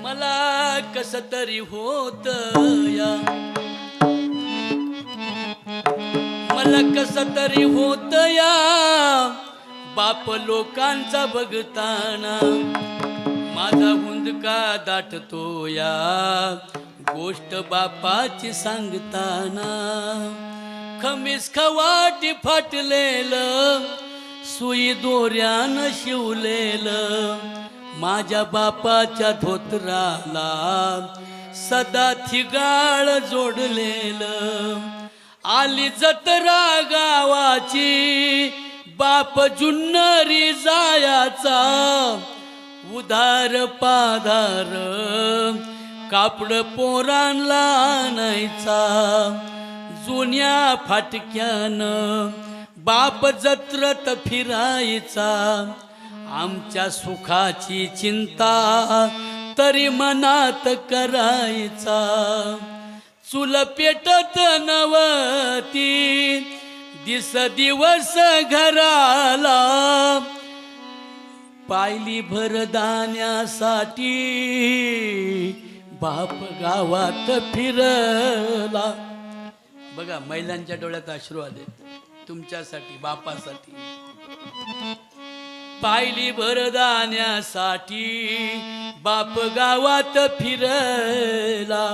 मला कस तरी होत या, मला कस तरी होत या, बाप लोकांचा बघताना माझा हुंदका दाटतो या, गोष्ट बापाची सांगताना. खमीस खवाटी फाटलेलं, सुई दोऱ्यानं शिवलेलं, माझ्या बापाच्या धोतराला सदा थिगाळ जोडलेलं. आली जत्रा गावाची, बाप जुन्नरी जायाचा, उधार पाधार कापड पोरांना आणायचा. जुन्या फाटक्यानं बाप जत्रत फिरायचा, आमच्या सुखाची चिंता तरी मनात करायचा. चूल पेटत नवती, दिस दिवस घराला, पायली भरदाण्यासाठी बाप गावात फिरला. बघा, महिलांच्या डोळ्यात अश्रू आले तुमच्यासाठी, बापासाठी. पायली भरदाण्यासाठी बाप गावात फिरला,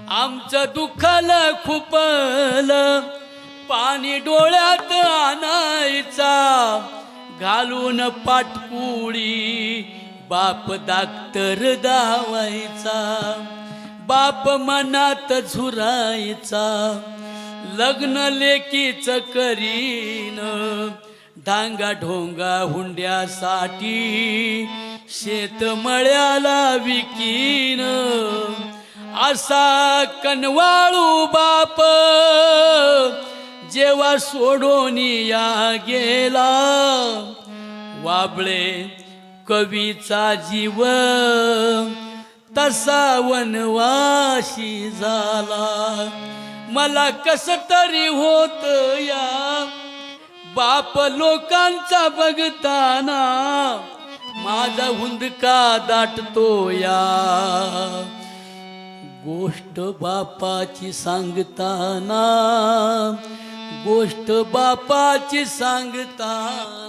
आमचं दुःखाला खुपलं, पाणी डोळ्यात आणायचा, घालून पाटपुडी बाप दाक्तर दावायचा. बाप मनात झुरायचा, लग्न लेकीच करीन, डांगा ढोंगा हुंड्यासाठी शेत मळ्याला विकीन. असा कनवाळू बाप जेव्हा सोडून या गेला, वाबळे कवीचा जीव तसा वनवाशी झाला. मला कस तरी होत या, बाप लोकांचा बघताना माझा हुंदका दाटतो या, गोष्ट बापाची सांगताना, गोष्ट बापाची सांगताना.